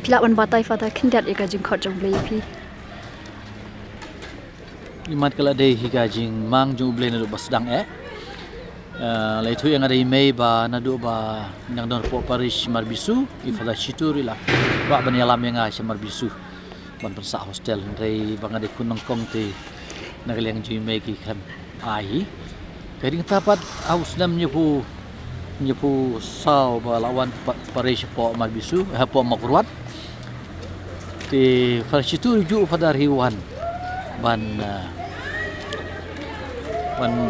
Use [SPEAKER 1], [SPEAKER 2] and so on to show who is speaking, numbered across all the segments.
[SPEAKER 1] Pilak wan batai fata kindat ika jing khot jong blei pi.
[SPEAKER 2] Imat kala dei higa jing mang jong ublei na do basdang lai thu yang ada email ba na do ba nang don po parish marbisu ifada chituri la ba ban yalam yang a marbisu ban persa hostel rei bang ada kunong kong te nagaliang jing email ki kan ai kading tapat aus nam nyepu saw ba lawan parish po marbisu po makurwat ti farchitu ju pada riwan ban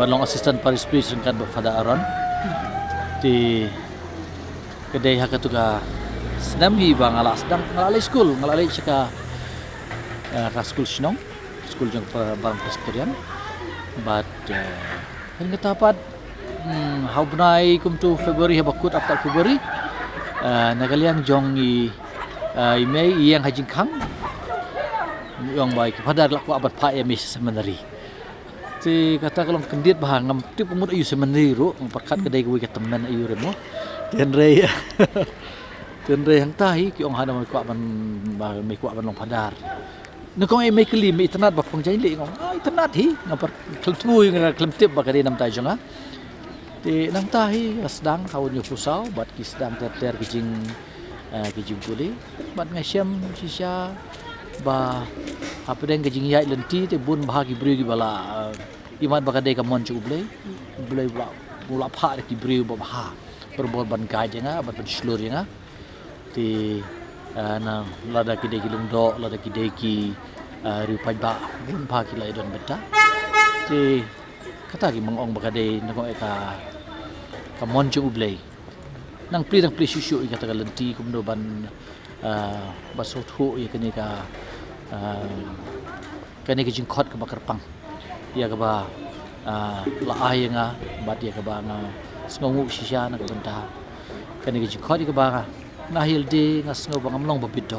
[SPEAKER 2] long assistant paris police kan pada aron ti kedai hakatuga senam hi bang ala sedang ngalai school ngalai cika ka school sinong school jang barang presbyterian but kan ketapat how benai kum tu february habakut after february nagaliang jong email yang hajing kang yang baik pada laku abad pa emis semenari ti kata kalau kendit bah ngam ti pemut ayu semenari ro perkat kedai kuwi ketemen ayu remo tian rei hang tahi ki ong hana ko ban ba me ko ban long padar ne ko email kli me itnat ba pong jaili ngom itnat hi ngapar keltu klem tip ba kadai nam tai jonga ti nang tahi asdang haun yu pusau bat ki sedang ter kijing kuli bat ngasiam sisa ba apa deng kejing yai lenti te bun bahagi beri bala iman bakadai ka mon ublei bula pha ki beri ba ha berbol ban ka jenga ban slur jenga ti na lada ki dei kilung do lada ki dei ki ri pai ba bun pha ki lai don beta ti kata ki mongong bakadai na ko ka mon ublei nang pli susu kata ka lenti kum do ban basot ho ya kini ka kani ke jingkot ke bakar pang ya ke ba la ai nga bat ya ke ba nga sngongu shisha na ke benta kani ke jingkot ke ba na hil de nga sngo bang amlong babit do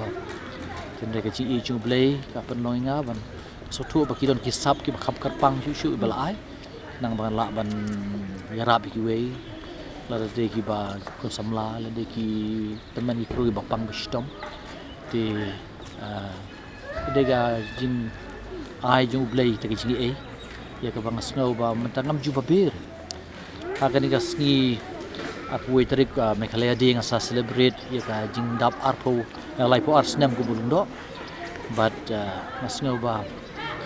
[SPEAKER 2] kende ke chi chu blei ka pen loi nga ban so thu ba ki don ki sap ki khap kar pang shu bala ai nang ban la ban yarab ki wei la de ki ba ko samla la de ki teman ki kru ba pang bistom ti dega jing ai jung blei te jing ya ka bang snow ba mentangam juba bir akan ga sngi apoi tarik mekhalaya ding asa celebrate ya ka jing dap arpo lai po arsnem ku bulundo but snow ba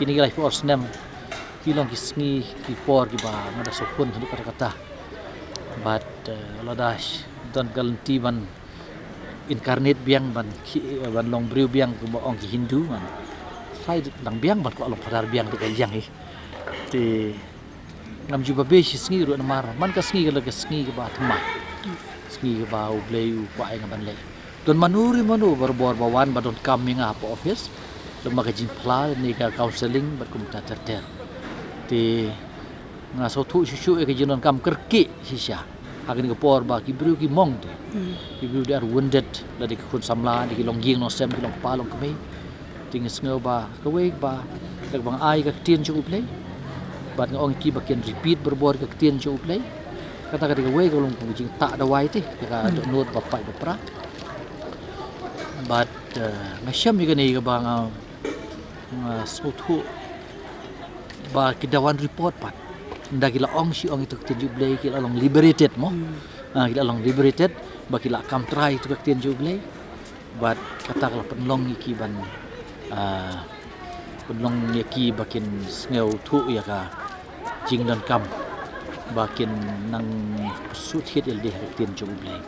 [SPEAKER 2] kini ga lai po arsnem kilong ki sngi ki por ki ba ngada sokun hadu kata but ladash don galanti ban incarnate biang ban long briu biang ku ong ki hindu man sai dang biang ban ko long padar biang de yang hi ti ngam juba be shi sngi ru na mar man ka sngi ga sngi ga ba thma sngi ga ba u blei u pa ai ngaban le don manuri manu berbor bawan ba don coming up office don ma ka jing pla ni ka counseling ba kum ta ter ti nga so thu shu e ka jinon kam kerki sisha akan ke por ba ki bru ki mong de ki bru dia wounded la de khun samla de ki long ging no sem ki long pa long kami ting sngo ba ka we ba dak bang ai ka tien chu uplei bat ngong ki ba ken repeat berbor ka tien chu uplei kata ka de we ka long ku jing ta da wai te ka do not ba pai ba pra bat ngasham mi ka ni ka ba nga so thu ba ki dawan report pat nda kila ong si ong itu tin jublei kila long liberated mo kila long liberated ba kila kam try itu tin jublei but kata kala penlong iki ban penlong iki bakin sneu thu ya ka jing dan kam bakin nang sut hit el de tin jublei